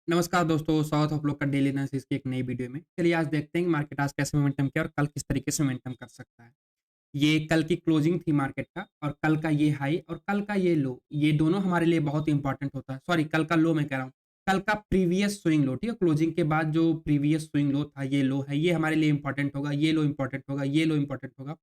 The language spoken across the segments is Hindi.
नमस्कार दोस्तों, स्वागत है आप लोग का डेली एनालिसिस की एक नई वीडियो में। चलिए आज देखते हैं कि मार्केट आज कैसे मोमेंटम किया और कल किस तरीके से मोमेंटम कर सकता है। ये कल की क्लोजिंग थी मार्केट का और कल का ये हाई और कल का ये लो, ये दोनों हमारे लिए बहुत इंपॉर्टेंट होता है। सॉरी, कल का लो मैं कह रहा हूँ, कल का प्रीवियस स्विंग लो, ठीक है? क्लोजिंग के बाद जो प्रीवियस स्विंग लो था, ये लो है, ये हमारे लिए इंपॉर्टेंट होगा, ये लो इंपॉर्टेंट होगा, ये लो इंपॉर्टेंट होगा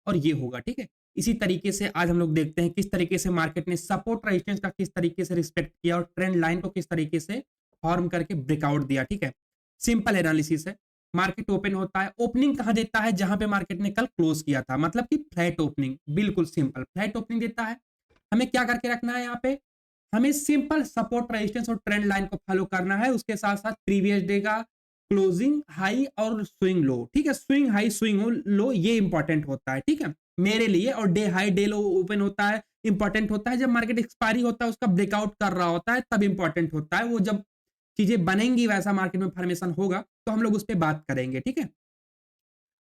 और ये होगा, ठीक है? इसी तरीके से आज हम लोग देखते हैं किस तरीके से मार्केट ने सपोर्ट रेजिस्टेंस का किस तरीके से रिस्पेक्ट किया और ट्रेंड लाइन को किस तरीके से फॉर्म करके ब्रेकआउट दिया, ठीक है? सिंपल एनालिसिस है। मार्केट ओपन होता है, ओपनिंग कहां देता है? जहां पे मार्केट ने कल क्लोज किया था, मतलब कि फ्लैट ओपनिंग, बिल्कुल सिंपल फ्लैट ओपनिंग देता है। हमें क्या करके रखना है यहाँ पे? हमें सिंपल सपोर्ट रेजिस्टेंस और ट्रेंड लाइन को फॉलो करना है, उसके साथ साथ प्रीवियस डे का क्लोजिंग हाई और स्विंग लो, ठीक है? स्विंग हाई स्विंग लो ये इंपॉर्टेंट होता है, ठीक है, मेरे लिए। और डे हाई डे लो ओपन होता है, इंपॉर्टेंट होता है। जब मार्केट एक्सपायरी होता है, उसका ब्रेकआउट कर रहा होता है, तब इंपॉर्टेंट होता है। वो जब चीजें बनेंगी, वैसा मार्केट में फॉर्मेशन होगा, तो हम लोग उस पर बात करेंगे, ठीक है?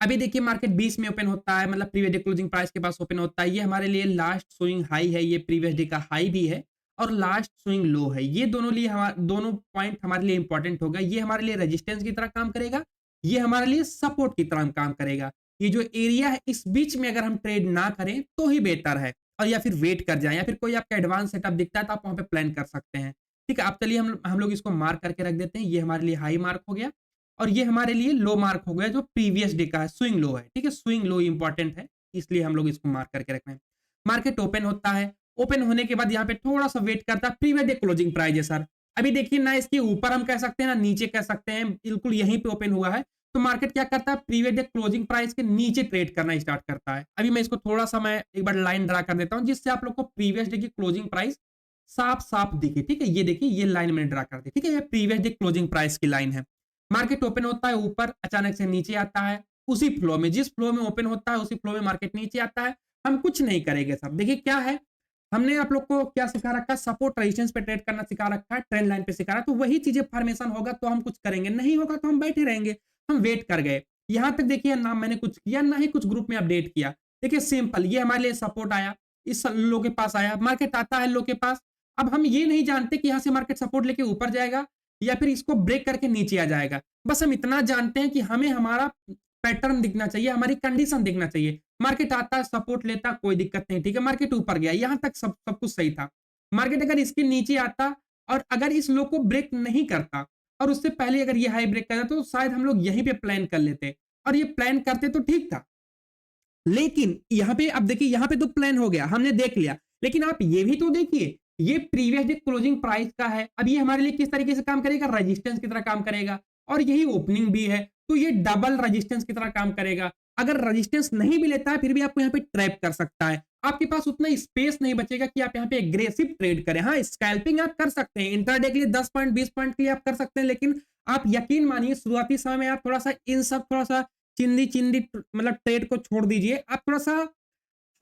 अभी देखिए मार्केट 20 में ओपन होता है, मतलब प्रीवियस डे क्लोजिंग प्राइस के पास ओपन होता है। ये हमारे लिए लास्ट स्विंग हाई है, ये प्रीवियस डे का हाई भी है और लास्ट स्विंग लो है। ये दोनों पॉइंट हमारे लिए इंपॉर्टेंट होगा। ये हमारे लिए रेजिस्टेंस की तरह काम करेगा, ये हमारे लिए सपोर्ट की तरह काम करेगा। ये जो एरिया है, इस बीच में अगर हम ट्रेड ना करें तो ही बेहतर है, और या फिर वेट कर जाए, या फिर कोई आपका एडवांस सेटअप दिखता है तो आप वहां पे प्लान कर सकते हैं, ठीक है? आप चलिए हम लोग इसको मार्क करके रख देते हैं। ये हमारे लिए हाई मार्क हो गया और ये हमारे लिए लो मार्क हो गया, जो प्रीवियस डे का है, स्विंग लो है, ठीक है? स्विंग लो इंपॉर्टेंट है, इसलिए हम लोग इसको मार्क करके रख रहे हैं। मार्केट ओपन होता है, ओपन होने के बाद यहाँ पे थोड़ा सा वेट करता है। प्रीवियस डे क्लोजिंग प्राइस है सर, अभी देखिए ना इसके ऊपर हम कह सकते हैं ना नीचे कह सकते हैं, बिल्कुल यहीं पे ओपन हुआ है। तो मार्केट क्या करता है? प्रीवियस डे क्लोजिंग प्राइस के नीचे ट्रेड करना स्टार्ट करता है। अभी मैं इसको थोड़ा सा मैं एक बार लाइन ड्रा कर देता हूँ, जिससे आप लोग को प्रीवियस डे की क्लोजिंग प्राइस साफ साफ दिखे, ठीक है? ये देखिए, ये लाइन मैंने ड्रा कर दी, ठीक है? ये प्रीवियस डे क्लोजिंग प्राइस की लाइन है। मार्केट ओपन होता है ऊपर, अचानक से नीचे आता है, उसी फ्लो में, जिस फ्लो में ओपन होता है उसी फ्लो में मार्केट नीचे आता है। हम कुछ नहीं करेंगे सब। देखिए क्या है, हमने आप लोग को क्या सिखा रखा है? सपोर्ट रेजिस्टेंस पे ट्रेड करना सिखा रखा है, ट्रेंड लाइन पे सिखा रहा है। तो वही चीजें फॉर्मेशन होगा तो हम कुछ करेंगे, नहीं होगा तो हम बैठे रहेंगे। हम वेट कर गए। यहां तक देखिए ना मैंने कुछ किया, ना ही कुछ ग्रुप में अपडेट किया। देखिए सिंपल, ये हमारे लिए सपोर्ट आया, इस लो के पास आया, मार्केट आता है लो के पास। अब हम ये नहीं जानते कि यहां से मार्केट सपोर्ट लेके ऊपर जाएगा या फिर इसको ब्रेक करके नीचे आ जाएगा। बस हम इतना जानते हैं कि हमें हमारा पैटर्न दिखना चाहिए, हमारी कंडीशन दिखना चाहिए। मार्केट आता, सपोर्ट लेता, कोई दिक्कत नहीं, ठीक है? मार्केट ऊपर गया, यहां तक सब सब कुछ सही था। मार्केट अगर इसके नीचे आता और अगर इस लो को ब्रेक नहीं करता और उससे पहले अगर ये हाई ब्रेक करता, तो शायद हम लोग यहीं पे प्लान कर लेते और ये प्लान करते तो ठीक था। लेकिन यहाँ पे अब देखिए, यहाँ पे तो प्लान हो गया, हमने देख लिया। लेकिन आप ये भी तो देखिए, ये प्रीवियस डे क्लोजिंग प्राइस का है। अब ये हमारे लिए किस तरीके से काम करेगा? रेजिस्टेंस की तरह काम करेगा, और यही ओपनिंग भी है, तो ये डबल रेजिस्टेंस की तरह काम करेगा। अगर रेजिस्टेंस नहीं भी लेता है, फिर भी आपको यहाँ पे ट्रैप कर सकता है। आपके पास उतना स्पेस नहीं बचेगा कि आप यहाँ पे एग्रेसिव ट्रेड करें। हाँ, स्कैल्पिंग आप कर सकते हैं, इंटरडे के लिए 10 पॉइंट 20 पॉइंट के लिए आप कर सकते हैं, लेकिन आप यकीन मानिए शुरुआती समय में आप थोड़ा सा इन सब थोड़ा सा चिंदी चिंदी मतलब ट्रेड को छोड़ दीजिए। आप थोड़ा सा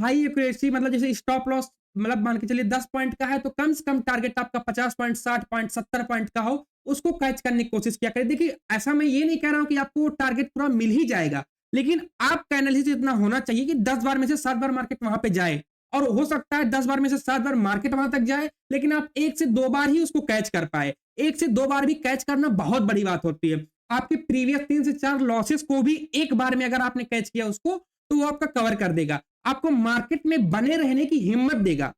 हाई एक्यूरेसी, मतलब जैसे स्टॉप लॉस, मतलब मान के चलिए 10 पॉइंट का है तो कम से कम टारगेट आपका 50 पॉइंट 60 पॉइंट 70 पॉइंट का हो, उसको कैच करने की कोशिश किया करें। देखिए ऐसा मैं ये नहीं कह रहा हूं कि आपको टारगेट पूरा मिल ही जाएगा, लेकिन आपका एनालिसिस इतना होना चाहिए कि 10 बार में से 7 बार मार्केट वहां पे जाए। और हो सकता है 10 बार में से 7 बार मार्केट वहां तक जाए, लेकिन आप 1 से 2 बार ही उसको कैच कर पाए। 1 से 2 बार भी कैच करना बहुत बड़ी बात होती है। आपके प्रीवियस 3 से 4 लॉसेस को भी एक बार में अगर आपने कैच किया उसको, तो वो आपका कवर कर देगा, आपको मार्केट में बने रहने की हिम्मत देगा।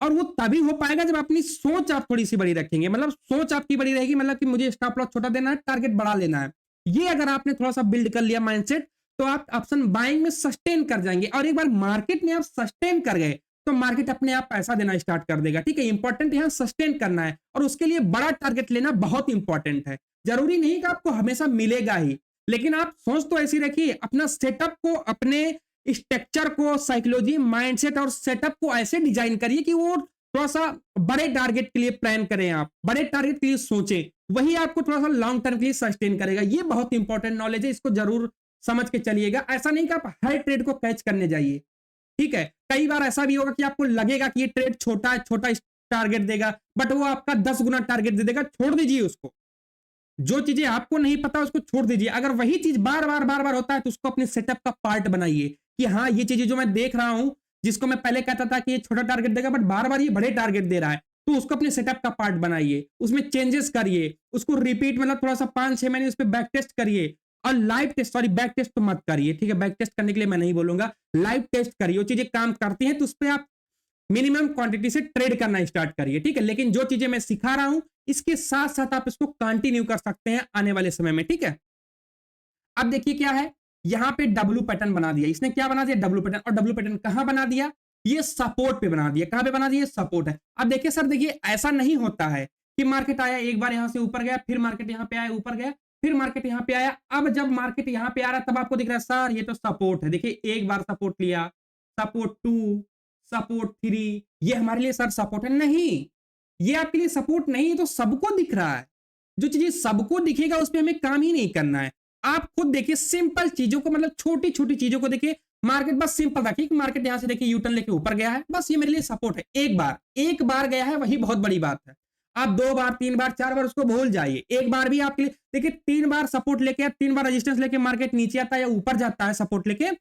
और वो तभी हो पाएगा जब अपनी सोच आप थोड़ी सी बड़ी रखेंगे, मतलब सोच आपकी बड़ी रहेगी, मतलब कि मुझे स्टॉप लॉस छोटा देना है, टारगेट बढ़ा लेना है। ये अगर आपने थोड़ा सा बिल्ड कर लिया माइंडसेट, तो आप ऑप्शन बाइंग में सस्टेन कर जाएंगे। और एक बार मार्केट में आप सस्टेन कर गए तो मार्केट अपने आप पैसा देना स्टार्ट कर देगा, ठीक है? इंपॉर्टेंट यहां सस्टेन करना है, और उसके लिए बड़ा टारगेट लेना बहुत इंपॉर्टेंट है। जरूरी नहीं कि आपको हमेशा मिलेगा ही, लेकिन आप सोच तो ऐसी रखिए, अपना सेटअप को, अपने स्ट्रक्चर को, साइकोलॉजी, माइंडसेट और सेटअप को ऐसे डिजाइन करिए कि वो थोड़ा सा बड़े टारगेट के लिए प्लान करें, आप बड़े टारगेट के लिए सोचें, वही आपको थोड़ा सा लॉन्ग टर्म के लिए सस्टेन करेगा। ये बहुत इंपॉर्टेंट नॉलेज है, इसको जरूर समझ के चलिएगा। ऐसा नहीं कि आप हर ट्रेड को कैच करने जाइए, ठीक है? कई बार ऐसा भी होगा कि आपको लगेगा कि ये ट्रेड छोटा है, छोटा टारगेट देगा, बट वो आपका 10 गुना टारगेट दे देगा। छोड़ दीजिए उसको, जो चीजें आपको नहीं पता उसको छोड़ दीजिए। अगर वही चीज बार बार होता है तो उसको अपने सेटअप का पार्ट बनाइए कि हाँ, ये चीजें जो मैं देख रहा हूं, जिसको मैं पहले कहता था कि ये छोटा टारगेट देगा, बट बार बार ये बड़े टारगेट दे रहा है, तो उसको अपने सेटअप का पार्ट बनाइए, उसमें चेंजेस करिए, उसको रिपीट मतलब थोड़ा सा 5-6 महीने उस पर बैक टेस्ट करिए और live test, sorry back test तो मत करिए, ठीक है, बैक टेस्ट करने के लिए मैं नहीं बोलूंगा, लाइव टेस्ट करिए, वो चीजें काम करती हैं तो उस पर आप मिनिमम क्वांटिटी से ट्रेड करना स्टार्ट करिए, ठीक है। लेकिन जो चीजें मैं सिखा रहा हूं इसके साथ साथ आप इसको कंटिन्यू कर सकते हैं आने वाले समय में, ठीक है। अब देखिए क्या है, यहां पे डब्ल्यू पैटर्न बना दिया इसने, क्या बना दिया, डब्ल्यू पैटर्न, और डब्ल्यू पैटर्न कहां बना दिया, ये सपोर्ट पे बना दिया, कहां पे बना दिया, सपोर्ट है। अब देखिए सर, देखिए ऐसा नहीं होता है कि मार्केट आया एक बार यहां से ऊपर गया, फिर मार्केट यहां पे आया ऊपर गया, फिर मार्केट यहां पे आया, अब जब मार्केट यहां पे आ रहा है तब आपको दिख रहा है सर ये तो सपोर्ट है, देखिए एक बार सपोर्ट लिया, सपोर्ट 2, सपोर्ट 3, ये हमारे लिए सर सपोर्ट है नहीं, ये आपके लिए सपोर्ट नहीं है, तो सबको दिख रहा है, जो चीजें सबको दिखेगा उस पर हमें काम ही नहीं करना है। आप खुद देखिए सिंपल चीजों को, मतलब छोटी छोटी चीजों को देखिए, मार्केट बस सिंपल रखिए कि मार्केट यहां से देखिए यूटर्न लेके ऊपर गया है, बस ये मेरे लिए सपोर्ट है, एक बार गया है वही बहुत बड़ी बात है। आप 2 बार 3 बार 4 बार उसको भूल जाइए, एक बार भी आपके लिए देखिए 3 बार सपोर्ट लेके 3 बार रेजिस्टेंस लेके मार्केट नीचे आता है या ऊपर जाता है सपोर्ट लेके,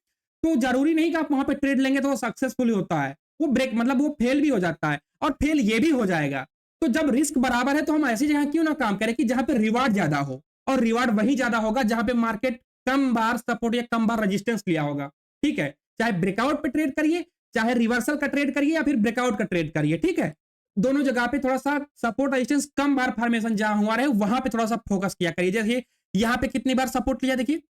तो जरूरी नहीं कि आप वहां पे ट्रेड लेंगे तो वो सक्सेसफुल होता है, वो ब्रेक मतलब वो फेल भी हो जाता है, और फेल ये भी हो जाएगा। तो जब रिस्क बराबर है तो हम ऐसी जगह क्यों ना काम करें कि जहां पे रिवार्ड ज्यादा हो, और रिवार्ड वही ज्यादा होगा जहां पे मार्केट कम बार सपोर्ट या कम बार रेजिस्टेंस लिया होगा, ठीक है। चाहे ब्रेकआउट पे ट्रेड करिए, चाहे रिवर्सल का ट्रेड करिए, या फिर ब्रेकआउट का ट्रेड करिए, ठीक है। दोनों जगह पे थोड़ा सा सपोर्ट रेजिस्टेंस कम बार फॉर्मेशन जहां हुआ रहे वहां पे थोड़ा सा फोकस किया करिए। जैसे यहाँ पे कितनी बार सपोर्ट लिया, देखिए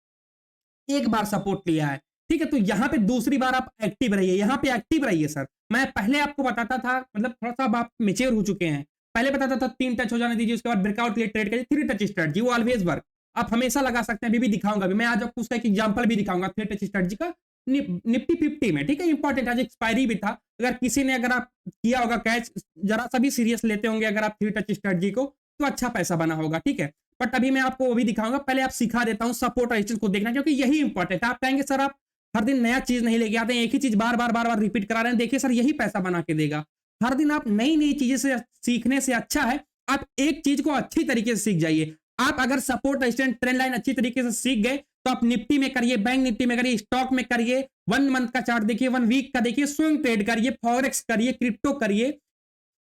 एक बार सपोर्ट लिया है, ठीक है, तो यहां पे दूसरी बार आप एक्टिव रहिए, यहां पे एक्टिव रहिए सर। मैं पहले आपको बताता था, मतलब थोड़ा सा आप मेच्योर हो चुके हैं, पहले बताता था 3 टच हो जाने दीजिए, उसके बाद ब्रेकआउट के लिए ट्रेड करिए, 3 टच स्ट्रेटजी, वो ऑलवेज वर्क, आप हमेशा लगा सकते हैं, अभी भी दिखाऊंगा, अभी मैं आज आपको उसका एक एग्जांपल भी दिखाऊंगा 3 टच स्ट्रेटजी का, निफ्टी 50 में, ठीक है, इंपॉर्टेंट आज एक्सपायरी भी था, अगर किसी ने अगर आप किया होगा कैच, जरा सा भी सीरियस लेते होंगे अगर आप 3 टच स्ट्रेटजी को, तो अच्छा पैसा बना होगा, ठीक है। बट अभी मैं आपको वो भी दिखाऊंगा, पहले आप सिखा देता हूं सपोर्ट रेजिस्टेंस को देखना, क्योंकि यही इंपॉर्टेंट है। आप कहेंगे सर आप हर दिन नया चीज नहीं लेके आते हैं, एक ही चीज बार बार बार बार रिपीट करा रहे हैं, देखिए सर यही पैसा बना के देगा। हर दिन आप नई नई चीजें से सीखने से अच्छा है आप एक चीज को अच्छी तरीके से सीख जाइए। आप अगर सपोर्ट रेजिस्टेंस ट्रेंड लाइन अच्छी तरीके से सीख गए तो आप निफ्टी में करिए, बैंक निफ्टी में करिए, स्टॉक में करिए, 1 मंथ का चार्ट देखिए, 1 वीक का देखिए, स्विंग ट्रेड करिए, फॉरेक्स करिए, क्रिप्टो करिए,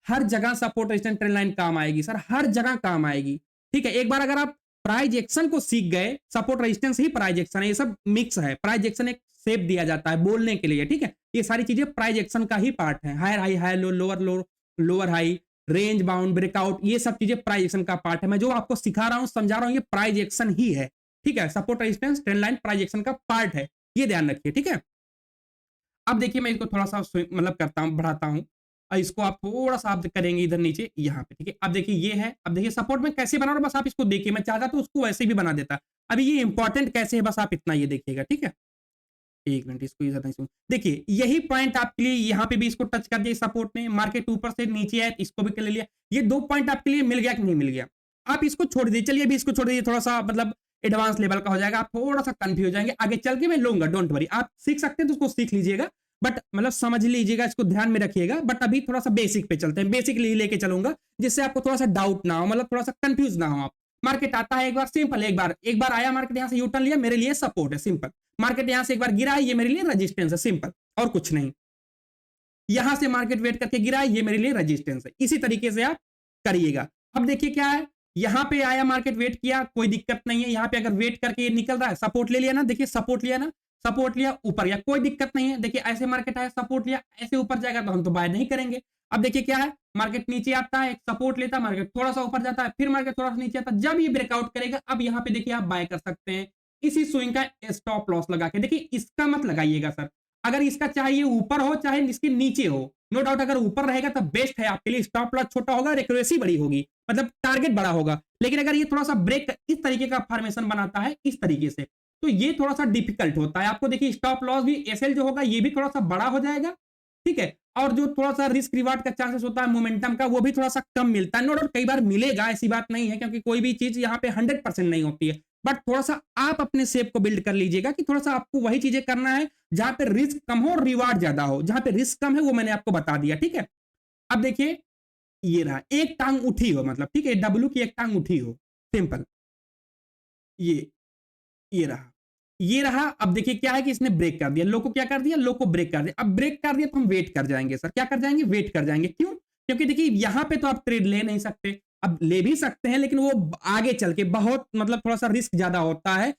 हर जगह सपोर्ट रेजिस्टेंस ट्रेंड लाइन काम आएगी सर, हर जगह काम आएगी, ठीक है। एक बार अगर आप प्राइज एक्शन को सीख गए, सपोर्ट रेजिस्टेंस ही प्राइज एक्शन है, ये सब मिक्स है, प्राइज एक्शन एक शेप दिया जाता है बोलने के लिए, ठीक है, ये सारी चीजें प्राइज एक्शन का ही पार्ट है, higher high, high low, lower low, lower high, range bound, breakout, ये सब चीजें प्राइज एक्शन का पार्ट है। मैं जो आपको सिखा रहा हूं समझा रहा हूं ये प्राइज एक्शन ही है, ठीक है, support resistance trend line prize action का पार्ट है, ये ध्यान रखिए, ठीक है। अब देखिए मैं इसको थोड़ा सा मतलब करता हूँ, बढ़ाता हूँ, और इसको आप थोड़ा सा आप करेंगे इधर नीचे यहाँ पे, ठीक है। अब देखिए ये है, अब देखिए सपोर्ट में कैसे बना रहा हूं, बस आप इसको देखिए, मैं चाहता तो उसको वैसे भी बना देता, अभी ये इंपॉर्टेंट कैसे है बस आप इतना ये देखिएगा, ठीक है। एक मिनट, इसको इधर नहीं सुन, देखिए यही पॉइंट आपके लिए यहाँ पे भी इसको टच कर दिया सपोर्ट ने, मार्केट ऊपर से नीचे आया इसको भी कर लिया, ये 2 पॉइंट आपके लिए मिल गया कि नहीं मिल गया। आप इसको छोड़ दीजिए, चलिए अभी इसको छोड़ दीजिए, थोड़ा सा मतलब एडवांस लेवल का हो जाएगा, आप थोड़ा सा कंफ्यूज हो जाएंगे, आगे चल के मैं लूंगा, डोंट वरी, आप सीख सकते हैं तो उसको सीख लीजिएगा, बट मतलब समझ लीजिएगा, इसको ध्यान में रखिएगा। बट अभी थोड़ा सा बेसिक पे चलते हैं, बेसिक लेके चलूंगा जिससे आपको थोड़ा सा डाउट ना हो, मतलब थोड़ा सा कंफ्यूज ना हो आप। मार्केट आता है एक बार सिंपल, एक बार आया मार्केट यहां से यूटर्न लिया, मेरे लिए सपोर्ट है सिंपल, मार्केट यहां से एक बार गिरा है, ये मेरे लिए रेजिस्टेंस है सिंपल, और कुछ नहीं। यहां से मार्केट वेट करके गिरा है, ये मेरे लिए रेजिस्टेंस है, इसी तरीके से आप करिएगा। अब देखिए क्या है, यहां पे आया मार्केट वेट किया, कोई दिक्कत नहीं है, यहां पे अगर वेट करके ये निकल रहा है, सपोर्ट ले लिया ना, देखिए सपोर्ट लिया ना, सपोर्ट लिया ऊपर गया, कोई दिक्कत नहीं है। देखिए ऐसे मार्केट आया, सपोर्ट लिया, ऐसे ऊपर जाएगा तो हम तो बाय नहीं करेंगे। अब देखिए क्या है, मार्केट नीचे आता है, एक सपोर्ट लेता है, मार्केट थोड़ा सा ऊपर जाता है, फिर मार्केट थोड़ा सा नीचे आता है, जब ये ब्रेकआउट करेगा अब यहाँ पे देखिए आप बाय कर सकते हैं, इसी स्विंग का स्टॉप लॉस लगा के। देखिए इसका मत लगाइएगा सर, अगर इसका चाहिए ऊपर हो चाहे इसके नीचे हो, नो डाउट अगर ऊपर रहेगा तो बेस्ट है आपके लिए, स्टॉप लॉस छोटा होगा, एक्यूरेसी बड़ी होगी, मतलब टारगेट बड़ा होगा। लेकिन अगर ये थोड़ा सा ब्रेक इस तरीके का फॉर्मेशन बनाता है इस तरीके से, तो ये थोड़ा सा डिफिकल्ट होता है आपको। देखिए स्टॉप लॉस भी एसएल जो होगा ये भी थोड़ा सा बड़ा हो जाएगा, ठीक है, और जो थोड़ा सा रिस्क रिवार्ड का चांसेस होता है मोमेंटम का, वो भी थोड़ा सा कम मिलता है। नो डाउट कई बार मिलेगा, ऐसी बात नहीं है, क्योंकि कोई भी चीज यहाँ पे 100% नहीं होती है, बट थोड़ा सा आप अपने शेप को बिल्ड कर लीजिएगा कि थोड़ा सा आपको वही चीजें करना है जहां पे रिस्क कम हो, रिवार्ड ज्यादा हो। जहां पे रिस्क कम है वो मैंने आपको बता दिया, ठीक है। अब देखिए ये रहा, एक टांग उठी हो, मतलब ठीक है, डब्ल्यू की एक टांग उठी हो, सिंपल, ये ये रहा, ये रहा। अब देखिए क्या है कि इसने ब्रेक कर दिया, लो को क्या कर दिया, लो को ब्रेक कर दिया। अब ब्रेक कर दिया तो हम वेट कर जाएंगे सर, क्या कर जाएंगे, वेट कर जाएंगे, क्यों, क्योंकि देखिए यहाँ पे तो आप ट्रेड ले नहीं सकते, अब ले भी सकते हैं लेकिन वो आगे चल के बहुत मतलब थोड़ा सा रिस्क ज्यादा होता है,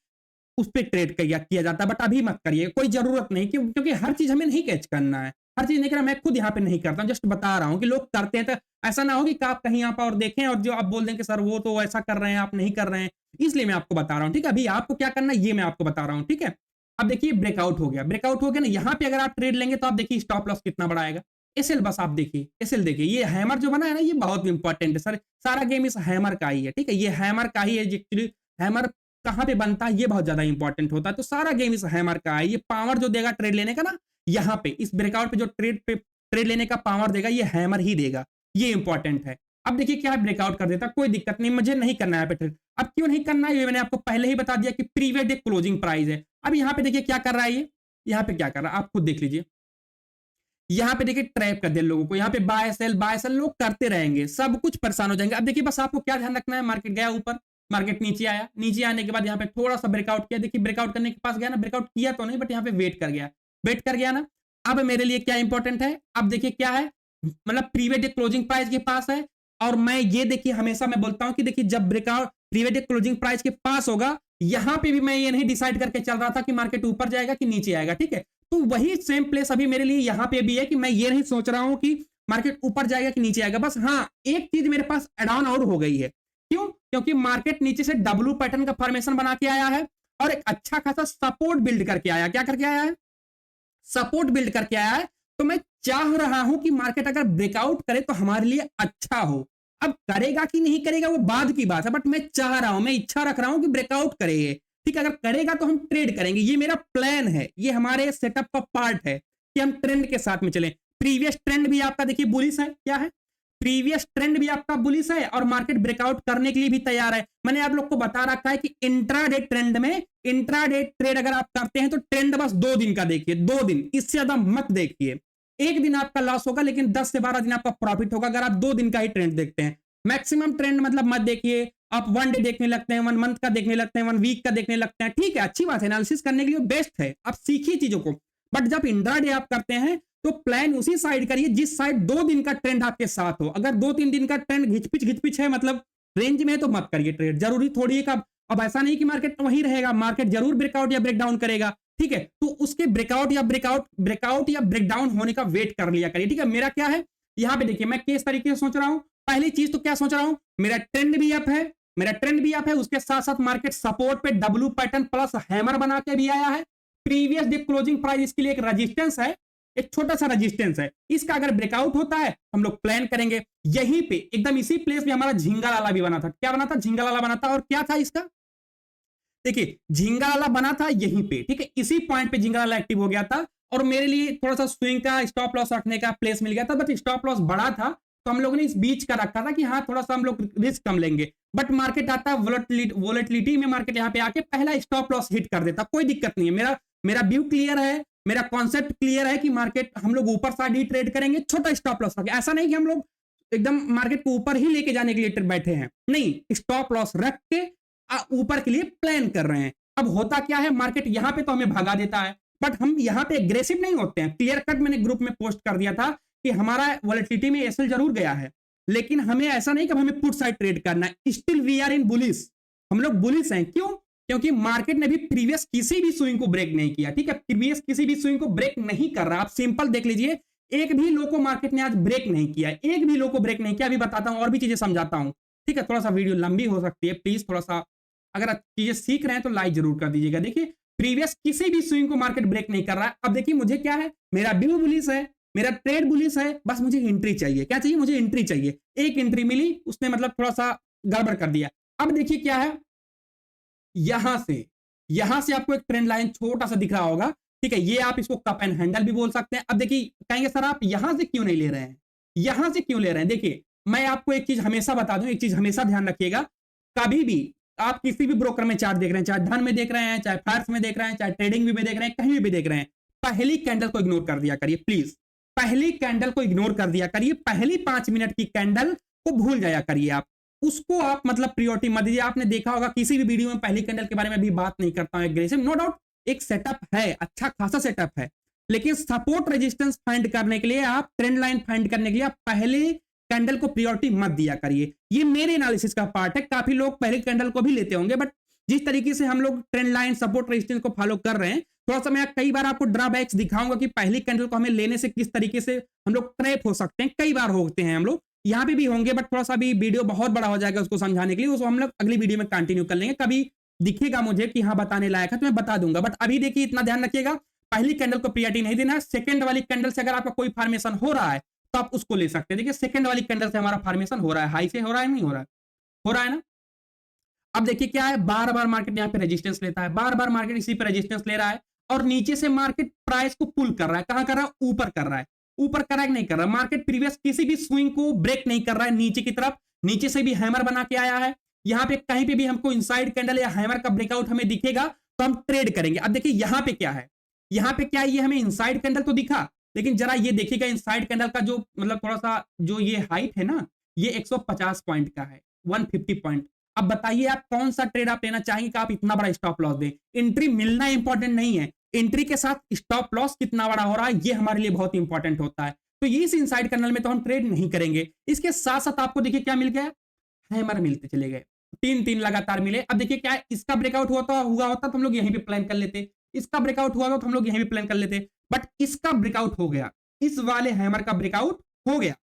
उस पर ट्रेड किया जाता है, बट अभी मत करिए, कोई जरूरत नहीं, क्योंकि हर चीज हमें नहीं कैच करना है, हर चीज नहीं करना। मैं खुद यहाँ पे नहीं करता हूँ, जस्ट बता रहा हूँ कि लोग करते हैं, तो ऐसा ना हो कि आप कहीं यहाँ पर और देखें और जो आप बोल दें कि सर वो तो ऐसा कर रहे हैं, आप नहीं कर रहे हैं, इसलिए मैं आपको बता रहा हूँ। ठीक है, अभी आपको क्या करना है ये मैं आपको बता रहा हूँ। ठीक है, अब देखिए ब्रेकआउट हो गया, ब्रेकआउट हो गया ना, यहाँ पे अगर आप ट्रेड लेंगे तो आप देखिए स्टॉप लॉस कितना बड़ा आएगा। एसएल बस आप देखिए, एसएल देखिए, ये हैमर जो बना है ना, ये बहुत इंपॉर्टेंट है सर, सारा गेम इस हैमर का ही है। ठीक है, ये हैमर का ही है, एक्चुअली हैमर कहां पे बनता है ये बहुत ज्यादा इंपॉर्टेंट होता है, तो सारा गेम इस हैमर का है। ये पावर जो देगा ट्रेड लेने का ना, यहाँ पे इस ब्रेकआउट पे जो ट्रेड लेने का पावर देगा ये हैमर ही देगा, ये इंपॉर्टेंट है। अब देखिए क्या है, ब्रेकआउट कर देता, कोई दिक्कत नहीं, मुझे नहीं करना है पे ट्रेड। अब क्यों नहीं करना है ये मैंने आपको पहले ही बता दिया कि प्रीवियस डे क्लोजिंग प्राइस है। अब यहाँ पे देखिए क्या कर रहा है, ये यहाँ पे क्या कर रहा है आप खुद देख लीजिए। यहाँ पे देखिए ट्रैप कर दे लोगों को, यहाँ पे बाय सेल लोग करते रहेंगे, सब कुछ परेशान हो जाएंगे। अब देखिए बस आपको क्या ध्यान रखना है, मार्केट गया ऊपर, मार्केट नीचे आया, नीचे आने के बाद यहाँ पे थोड़ा सा ब्रेकआउट किया, देखिए ब्रेकआउट करने के पास गया ना, ब्रेकआउट किया तो नहीं बट यहाँ पे वेट कर गया, वेट कर गया ना। अब मेरे लिए क्या इंपॉर्टेंट है, अब देखिए क्या है, मतलब प्रीवियस डे क्लोजिंग प्राइस के पास है, और मैं ये देखिए हमेशा मैं बोलता हूं कि देखिए जब breakout previous day closing price के पास होगा, यहां पे भी मैं ये नहीं डिसाइड करके चल रहा था कि मार्केट ऊपर जाएगा कि नीचे आएगा। ठीक है, तो वही सेम प्लेस अभी मेरे लिए यहां पे भी है कि मैं ये नहीं सोच रहा हूं कि मार्केट ऊपर जाएगा कि नीचे आएगा। बस हाँ, एक चीज मेरे पास एड ऑन और हो गई है, क्यों, क्योंकि मार्केट नीचे से डब्ल्यू पैटर्न का फॉर्मेशन बना के आया है और एक अच्छा खासा सपोर्ट बिल्ड करके आया। क्या करके आया है, सपोर्ट बिल्ड करके आया है। तो मैं चाह रहा हूं कि मार्केट अगर ब्रेकआउट करे तो हमारे लिए अच्छा हो। अब करेगा कि नहीं करेगा वो बाद की बात है, बट मैं चाह रहा हूं, मैं इच्छा रख रहा हूं कि ब्रेकआउट करे। ठीक है, अगर करेगा तो हम ट्रेड करेंगे, ये मेरा प्लान है, ये हमारे सेटअप का पार्ट है कि हम ट्रेंड के साथ में चलें। प्रीवियस ट्रेंड भी आपका देखिए बुलिश है, क्या है, प्रीवियस ट्रेंड भी आपका बुलिश है और मार्केट ब्रेकआउट करने के लिए भी तैयार है। मैंने आप लोग को बता रखा है कि इंट्राडे ट्रेंड में, इंट्राडे ट्रेड अगर आप करते हैं तो ट्रेंड बस 2 दिन का देखिए, 2 दिन, इससे ज्यादा मत देखिए। एक दिन आपका लॉस होगा लेकिन 10 से 12 दिन आपका प्रॉफिट होगा अगर आप 2 दिन का ही ट्रेंड देखते हैं। मैक्सिमम ट्रेंड मतलब मत देखिए, आप 1 डे देखने लगते हैं, 1 मंथ का देखने लगते हैं, 1 वीक का देखने लगते हैं। ठीक है, अच्छी बात है, एनालिसिस करने के लिए बेस्ट है, आप सीखिए चीजों को। बट जब इंट्राडे आप करते हैं तो प्लान उसी साइड करिए जिस साइड 2 दिन का ट्रेंड आपके साथ हो। अगर 2-3 दिन का ट्रेंड घिचपिच है, मतलब रेंज में है, तो मत करिए ट्रेड। जरूरी थोड़ी है कि अब ऐसा नहीं कि मार्केट वहीं रहेगा, मार्केट जरूर ब्रेकआउट या ब्रेकडाउन करेगा। ठीक है, तो उसके ब्रेकआउट या ब्रेकडाउन होने का वेट कर लिया करिए। ठीक है, मेरा क्या है यहां पे देखिए, मैं किस तरीके से सोच रहा हूं। पहली चीज तो क्या सोच रहा हूं, मेरा ट्रेंड भी अप है, मेरा ट्रेंड भी अप है, उसके साथ साथ मार्केट सपोर्ट पे डब्ल्यू पैटर्न प्लस हैमर बना के भी आया है। प्रीवियस डे क्लोजिंग प्राइस इसके लिए एक रेजिस्टेंस है, एक छोटा सा रेजिस्टेंस है, इसका अगर ब्रेकआउट होता है हम लोग प्लान करेंगे। यहीं पे एकदम इसी प्लेस में हमारा झिंगा लाला भी बना था। क्या बना था, झिंगा लाला बना था, और क्या था इसका, देखिए झिंगा लाला बना था यहीं पे। ठीक है, इसी पॉइंट पे झिंगा लाला एक्टिव हो गया था और मेरे लिए थोड़ा सा स्विंग का स्टॉप लॉस रखने का प्लेस मिल गया था, बट स्टॉप लॉस बड़ा था तो हम लोगों ने इस बीच का रखा था कि हाँ थोड़ा सा हम लोग रिस्क कम लेंगे। बट मार्केट आता है वोलेटिलिटी में, मार्केट यहाँ पे आके पहला स्टॉप लॉस हिट कर देता, कोई दिक्कत नहीं है, मेरा व्यू क्लियर है, मेरा कॉन्सेप्ट क्लियर है कि मार्केट हम लोग ऊपर साइड ही ट्रेड करेंगे, छोटा स्टॉप लॉस रखें। ऐसा नहीं कि हम लोग एकदम मार्केट को ऊपर ही लेके जाने के लिए बैठे हैं, नहीं, स्टॉप लॉस रख के ऊपर के लिए प्लान कर रहे हैं। अब होता क्या है, मार्केट यहां पे तो हमें भगा देता है, बट हम यहां पे एग्रेसिव नहीं होते हैं। क्लियर कट मैंने ग्रुप में पोस्ट कर दिया था कि हमारा वोलेटिलिटी में एसएल जरूर गया है, लेकिन हमें ऐसा नहीं कि हमें पुट साइड ट्रेड करना है। Still we are in bullish, हम लोग बुलिश हैं। क्यों, क्योंकि मार्केट ने भी प्रीवियस किसी भी स्विंग को ब्रेक नहीं किया। ठीक है, प्रीवियस किसी भी स्विंग को ब्रेक नहीं कर रहा। आप सिंपल देख लीजिए, एक भी लो को मार्केट ने आज ब्रेक नहीं किया, एक भी लो को ब्रेक नहीं किया। अभी बताता हूं और भी चीजें समझाता हूं। ठीक है, थोड़ा सा वीडियो लंबी हो सकती है, प्लीज थोड़ा सा अगर चीजें सीख रहे हैं तो लाइक जरूर कर दीजिएगा। देखिए प्रीवियस किसी भी स्विंग को मार्केट ब्रेक नहीं कर रहा है। अब देखिए मुझे क्या है, मेरा व्यू बुलिश है, मेरा ट्रेड बुलिश है, बस मुझे एंट्री चाहिए। क्या चाहिए, मुझे एंट्री चाहिए। एक एंट्री मिली, उसने मतलब थोड़ा सा गड़बड़ कर दिया। अब देखिए क्या है, यहां से आपको एक ट्रेंड लाइन छोटा सा दिख रहा होगा। ठीक है, ये आप इसको कप एंड हैंडल भी बोल सकते हैं। अब देखिए कहेंगे सर आप यहां से क्यों नहीं ले रहे हैं, यहां से क्यों ले रहे हैं। देखिए मैं आपको एक चीज हमेशा बता दूं, एक चीज हमेशा ध्यान रखिएगा, कभी भी आप किसी भी ब्रोकर में चार्ट देख रहे हैं, चाहे धन में देख रहे हैं, चाहे फायर्स में देख रहे हैं, चाहे ट्रेडिंग में देख रहे हैं, कहीं भी देख रहे हैं, पहली कैंडल को इग्नोर कर दिया करिए प्लीज। पहली कैंडल को इग्नोर कर दिया करिए, पहली 5 मिनट की कैंडल को भूल जाया करिए। आप उसको आप मतलब प्रियोरिटी मत दीजिए। आपने देखा होगा किसी भी वीडियो में पहली कैंडल के बारे में भी बात नहीं करता हूं एग्रेसिव, नो डाउट एक सेटअप है, अच्छा खासा सेटअप है, लेकिन सपोर्ट रेजिस्टेंस फाइंड करने के लिए, आप ट्रेंड लाइन फाइंड करने के लिए आप पहले कैंडल को प्रायोरिटी मत दिया करिए। ये मेरे एनालिसिस का पार्ट है, काफी लोग पहले कैंडल को भी लेते होंगे, बट जिस तरीके से हम लोग ट्रेंड लाइन सपोर्ट रेजिस्टेंस को फॉलो कर रहे हैं, थोड़ा सा मैं कई बार आपको ड्रॉबैक्स दिखाऊंगा कि पहली कैंडल को हमें लेने से किस तरीके से हम लोग ट्रैप हो सकते हैं। कई बार होते हैं हम लोग, यहाँ पे भी होंगे, बट थोड़ा सा भी वीडियो बहुत बड़ा हो जाएगा उसको समझाने के लिए, उसको हम लोग अगली वीडियो में कंटिन्यू कर लेंगे। कभी दिखेगा मुझे कि हाँ बताने लायक है तो मैं बता दूंगा, बट अभी देखिए इतना ध्यान रखिएगा, पहली कैंडल को प्रायोरिटी नहीं देना। सेकंड वाली कैंडल से अगर आपका कोई फॉर्मेशन हो रहा है तो आप उसको ले सकते हैं। देखिए सेकंड वाली कैंडल से हमारा फॉर्मेशन हो रहा है, हाई से हो रहा है नहीं हो रहा है, हो रहा है ना। अब देखिए क्या है, बार बार मार्केट यहाँ पे रेजिस्टेंस लेता है, बार बार मार्केट इसी पे रेजिस्टेंस ले रहा है और नीचे से मार्केट प्राइस को पुल कर रहा है। कहां कर रहा है? ऊपर कर रहा है। ऊपर कर रहा है नहीं कर रहा, मार्केट प्रीवियस किसी भी स्विंग को ब्रेक नहीं कर रहा है नीचे की तरफ। नीचे से भी हैमर बना के आया है। यहाँ पे कहीं पे भी हमको इनसाइड कैंडल या हैमर का ब्रेकआउट हमें दिखेगा तो हम ट्रेड करेंगे। अब देखिए यहाँ पे क्या है, यहाँ पे क्या है, ये हमें इनसाइड कैंडल तो दिखा, लेकिन जरा ये देखिएगा इनसाइड कैंडल का जो मतलब थोड़ा सा जो ये हाइट है ना, ये 150 पॉइंट का है, 150 पॉइंट। अब बताइए आप कौन सा ट्रेड आप लेना चाहेंगे कि आप इतना बड़ा स्टॉप लॉस दें। एंट्री मिलना इंपॉर्टेंट नहीं है, एंट्री के साथ स्टॉप लॉस कितना बड़ा हो रहा है ये हमारे लिए बहुत इंपॉर्टेंट होता है। तो ये इस इनसाइड कैंडल में तो हम ट्रेड नहीं करेंगे। इसके साथ साथ आपको देखिए क्या मिल गया, हैमर मिलते चले गए, तीन तीन लगातार मिले। अब देखिए क्या है, इसका ब्रेकआउट हुआ होता तो हम लोग यहीं पे प्लान कर लेते, इसका ब्रेकआउट हुआ तो हम लोग यहीं पे प्लान कर लेते, बट इसका ब्रेकआउट हो गया, इस वाले हैमर का ब्रेकआउट हो गया,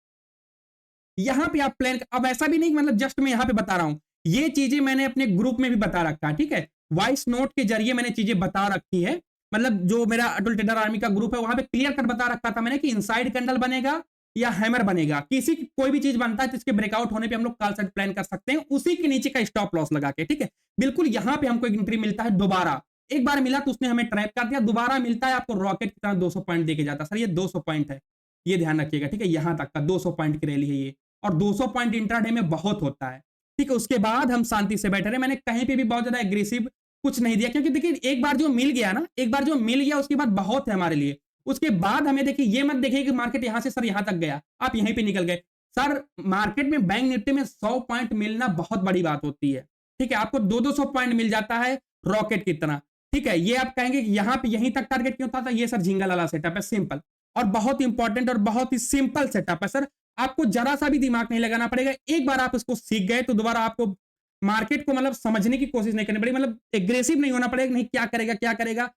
यहां पे आप प्लान। अब ऐसा भी नहीं मतलब जस्ट मैं यहां पे बता रहा हूं, ये चीजें मैंने अपने ग्रुप में भी बता रखा है, ठीक है, वॉइस नोट के जरिए मैंने चीजें बता रखी है। मतलब जो मेरा अटल ट्रेडर आर्मी का ग्रुप है वहां पे क्लियर कट बता रखा था मैंने कि इनसाइड कैंडल बनेगा या हैमर बनेगा, किसी कोई भी चीज बनता है तो इसके ब्रेकआउट होने पे हम लोग कॉल सेट प्लान कर सकते हैं, उसी के नीचे का स्टॉप लॉस लगा के, ठीक है। बिल्कुल यहां पे हमको एक एंट्री मिलता है दोबारा, एक बार मिला तो उसने हमें ट्रैप कर दिया, दोबारा मिलता है आपको रॉकेट की तरह 200 पॉइंट देके जाता है। सर ये 200 पॉइंट है, ये ध्यान रखिएगा, ठीक है, यहां तक का 200 पॉइंट की रैली है ये, और 200 पॉइंट इंट्राडे में बहुत होता है, ठीक है। उसके बाद हम शांति से बैठे रहे, मैंने कहीं पे भी बहुत ज्यादा एग्रेसिव कुछ नहीं दिया, क्योंकि देखिए एक बार जो मिल गया ना, एक बार जो मिल गया उसके बाद बहुत है हमारे लिए। उसके बाद हमें देखिए ये मत देखिए कि मार्केट यहां से सर यहां तक गया आप यहीं पे निकल गए। सर मार्केट में बैंक निफ्टी में 100 पॉइंट मिलना बहुत बड़ी बात होती है, ठीक है, आपको 200 पॉइंट मिल जाता है रॉकेट की तरह, ठीक है। ये आप कहेंगे कि यहाँ पे यहीं तक टारगेट क्यों था, ये सर झिंगा लाला सेटअप है, सिंपल और बहुत इंपॉर्टेंट और बहुत ही सिंपल सेटअप है सर। आपको जरा सा भी दिमाग नहीं लगाना पड़ेगा, एक बार आप इसको सीख गए तो दोबारा आपको मार्केट को मतलब समझने की कोशिश नहीं करनी पड़ेगी, मतलब एग्रेसिव नहीं होना पड़ेगा, नहीं क्या करेगा क्या करेगा,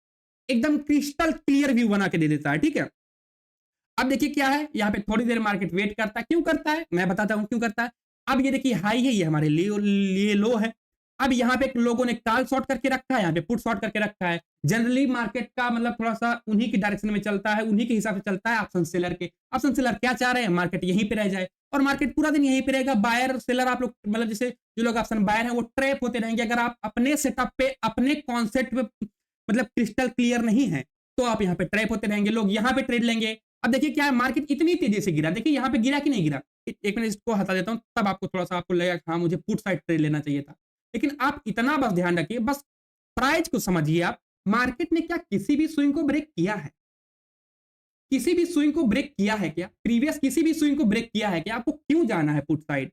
एकदम क्रिस्टल क्लियर व्यू बना के दे देता है, ठीक है। अब देखिए क्या है, यहाँ पे थोड़ी देर मार्केट वेट करता है, क्यों करता है मैं बताता हूं क्यों करता है। अब ये देखिए हाई है, ये हमारे लिए लो है। अब यहाँ पे लोगों ने कॉल शॉर्ट करके रखा है, यहाँ पे पुट शॉर्ट करके रखा है। जनरली मार्केट का मतलब थोड़ा सा उन्हीं की डायरेक्शन में चलता है, उन्हीं के हिसाब से चलता है ऑप्शन सेलर के। ऑप्शन सेलर क्या चाह रहे हैं, मार्केट यहीं पे रह जाए, और मार्केट पूरा दिन यहीं पे रहेगा। बायर सेलर आप लोग मतलब जैसे जो लोग ऑप्शन बायर हैं वो ट्रैप होते रहेंगे। अगर आप अपने सेटअप पे अपने कॉन्सेप्ट पे मतलब क्रिस्टल क्लियर नहीं है तो आप यहाँ पे ट्रैप होते रहेंगे, लोग यहाँ पे ट्रेड लेंगे। अब देखिए क्या है, मार्केट इतनी तेजी से गिरा, देखिए यहाँ पे गिरा कि नहीं गिरा। एक मिनट इसको हटा देता हूँ, तब आपको थोड़ा सा आपको लगेगा हाँ मुझे पुट साइड ट्रेड लेना चाहिए था। लेकिन आप इतना बस ध्यान रखिए, बस प्राइस को समझिए आप, मार्केट ने क्या किसी भी स्विंग को ब्रेक किया है, किसी भी स्विंग को ब्रेक किया है क्या, प्रीवियस किसी भी स्विंग को ब्रेक किया है क्या, आपको क्यों जाना है पुट साइड।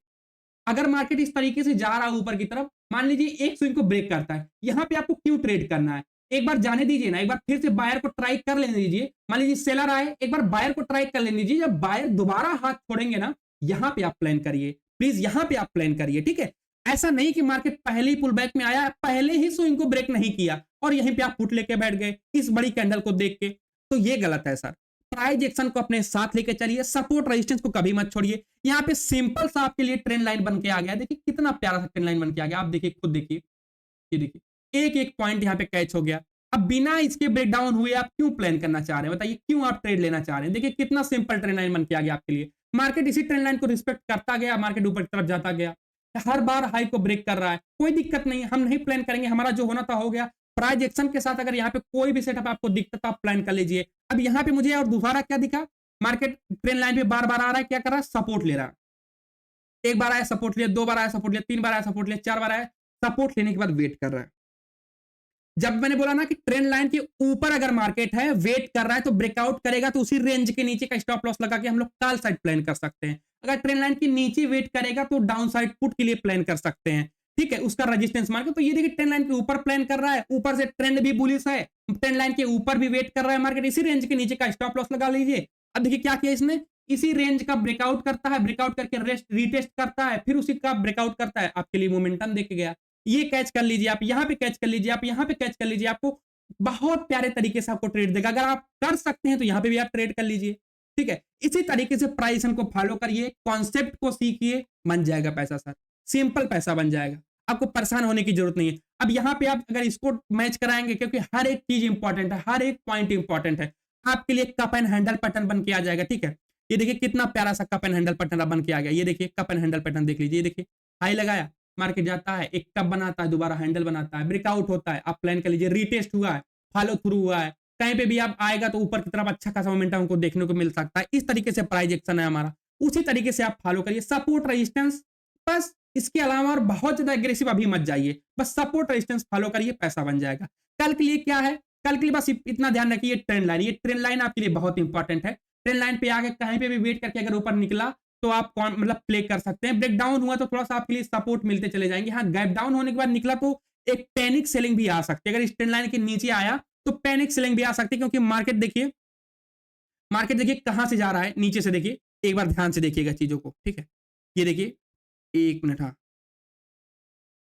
अगर मार्केट इस तरीके से जा रहा है ऊपर की तरफ, मान लीजिए एक स्विंग को ब्रेक करता है, यहां पे आपको क्यों ट्रेड करना है। एक बार जाने दीजिए ना, एक बार फिर से बायर को ट्राई कर लेने दीजिए। मान लीजिए सेलर आए, एक बार बायर को ट्राई कर लेने दीजिए, जब बायर दोबारा हाथ छोड़ेंगे ना, यहां पे आप प्लान करिए, प्लीज यहां पे आप प्लान करिए, ठीक है। ऐसा नहीं कि मार्केट पहले ही पुल बैक में आया, पहले ही स्विंग को ब्रेक नहीं किया और यहीं पे आप पुट लेके बैठ गए इस बड़ी कैंडल को देख के, तो ये गलत है सर। प्राइस एक्शन को अपने साथ लेके चलिए, सपोर्ट रेजिस्टेंस को कभी मत छोड़िए। यहाँ पे सिंपल सा आपके लिए ट्रेंड लाइन बन के आ गया, देखिए कितना प्यारा सा ट्रेंड लाइन बन के आ गया, आप देखिए खुद देखिए, ये देखिए एक एक पॉइंट यहाँ पे कैच हो गया। अब बिना इसके ब्रेकडाउन हुए आप क्यों प्लान करना चाह रहे हैं, बताइए क्यों आप ट्रेड लेना चाह रहे हैं। देखिए कितना सिंपल ट्रेंड लाइन बन के आ गया आपके लिए। मार्केट इसी ट्रेंड लाइन को रिस्पेक्ट करता गया, मार्केट ऊपर की तरफ जाता गया, हर बार हाई को ब्रेक कर रहा है, कोई दिक्कत नहीं, हम नहीं प्लान करेंगे, हमारा जो होना था हो गया। प्राइस एक्शन के साथ अगर यहाँ पे कोई भी सेटअप आपको दिखता तो आप प्लान कर लीजिए। अब यहाँ पे मुझे और दोबारा क्या दिखा, मार्केट ट्रेंड लाइन पे बार बार आ रहा है, क्या कर रहा है, सपोर्ट ले रहा है। एक बार आया सपोर्ट लिया, दो बार आया सपोर्ट लिया, तीन बार आया सपोर्ट लिया, चार बार आया सपोर्ट लेने के बाद वेट कर रहा है। जब मैंने बोला ना कि ट्रेंड लाइन के ऊपर अगर मार्केट है वेट कर रहा है तो ब्रेकआउट करेगा तो उसी रेंज के नीचे का स्टॉप लॉस लगा के हम लोग कॉल साइड प्लान कर सकते हैं। अगर ट्रेंड लाइन के नीचे वेट करेगा तो डाउन साइड पुट के लिए प्लान कर सकते हैं, ठीक है, उसका रेजिस्टेंस मार्केट। तो ये देखिए ट्रेंड लाइन के ऊपर प्लान कर रहा है, ऊपर से ट्रेंड भी बुलिश है, ट्रेंड लाइन के ऊपर भी वेट कर रहा है मार्केट, इसी रेंज के नीचे का स्टॉप लॉस लगा लीजिए। अब देखिए क्या किया इसने, इसी रेंज का ब्रेकआउट करता है, ब्रेकआउट करके रेस्ट रीटेस्ट करता है, फिर उसी का ब्रेकआउट करता है, आपके लिए मोमेंटम देके गया। ये कैच कर लीजिए, आप यहाँ पे कैच कर लीजिए, आप यहाँ पे कैच कर लीजिए, आपको बहुत प्यारे तरीके से आपको ट्रेड देगा। अगर आप कर सकते हैं तो यहाँ पे भी आप ट्रेड कर लीजिए, ठीक है। इसी तरीके से प्राइस को फॉलो करिए, कॉन्सेप्ट को सीखिए, बन जाएगा पैसा सर, सिंपल पैसा बन जाएगा, आपको परेशान होने की जरूरत नहीं है। अब यहाँ पे आप अगर इसको मैच कराएंगे, क्योंकि हर एक चीज इंपॉर्टेंट है, हर एक पॉइंट इंपॉर्टेंट है, आपके लिए कप एंड हैंडल पैटर्न बन के आ जाएगा, ठीक है। ये देखिए कितना प्यारा सा कप एंड हैंडल पैटर्न बन के आ गया। ये देखिए कप एंड हैंडल पैटर्न देख लीजिए, ये देखिए हाई लगाया, मार्केट जाता है, एक कप बनाता है, दोबारा हैंडल बनाता है, ब्रेकआउट होता है, आप प्लान कर लीजिए, रीटेस्ट हुआ है, फॉलो थ्रू हुआ है, कहीं पे भी आप आएगा तो ऊपर की तरफ अच्छा खासा मोमेंटम हमको देखने को मिल सकता है। इस तरीके से प्राइस एक्शन है हमारा, उसी तरीके से आप फॉलो करिए, सपोर्ट रेजिस्टेंस, बस इसके अलावा और बहुत ज्यादा एग्रेसिव अभी मत जाइए, बस सपोर्ट रेजिस्टेंस फॉलो करिए, पैसा बन जाएगा। कल के लिए क्या है, कल के लिए बस इतना ध्यान रखिए, ट्रेंड लाइन, ये ट्रेंड लाइन आपके लिए बहुत इंपॉर्टेंट है। ट्रेंड लाइन पे आगे कहीं पे भी वेट करके अगर ऊपर निकला तो आप कौन मतलब प्ले कर सकते हैं। ब्रेक डाउन हुआ तो थोड़ा सा आपके लिए सपोर्ट मिलते चले जाएंगे। हाँ, गैप डाउन होने के बाद निकला तो एक पैनिक सेलिंग भी आ सकती है, अगर इस ट्रेंड लाइन के नीचे आया तो पैनिक सेलिंग भी आ सकती है, क्योंकि मार्केट देखिए कहां से जा रहा है, नीचे से देखिए, एक बार ध्यान से देखिएगा चीजों को, ठीक है। ये देखिए, एक मिनट, हाँ,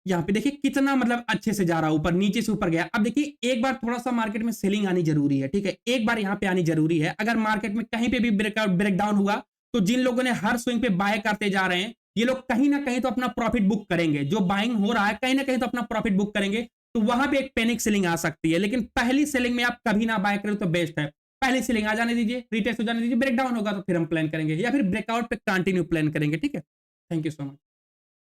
यहाँ पे देखिए कितना मतलब अच्छे से जा रहा है, ऊपर नीचे से ऊपर गया। अब देखिए एक बार थोड़ा सा मार्केट में सेलिंग आनी जरूरी है, ठीक है, एक बार यहाँ पे आनी जरूरी है। अगर मार्केट में कहीं पे भी ब्रेक डाउन हुआ तो जिन लोगों ने हर स्विंग पे बाय करते जा रहे हैं, ये लोग कहीं ना कहीं तो अपना प्रॉफिट बुक करेंगे, जो बाइंग हो रहा है कहीं ना कहीं तो अपना प्रॉफिट बुक करेंगे, तो वहां पे एक पैनिक सेलिंग आ सकती है। लेकिन पहली सेलिंग में आप कभी ना बाय करें तो बेस्ट है, पहली सेलिंग आ जाने दीजिए, रिटेस्ट हो जाने दीजिए, ब्रेक डाउन होगा तो फिर हम प्लान करेंगे, या फिर ब्रेकआउट पे कंटिन्यू प्लान करेंगे, ठीक है। Thank you so much.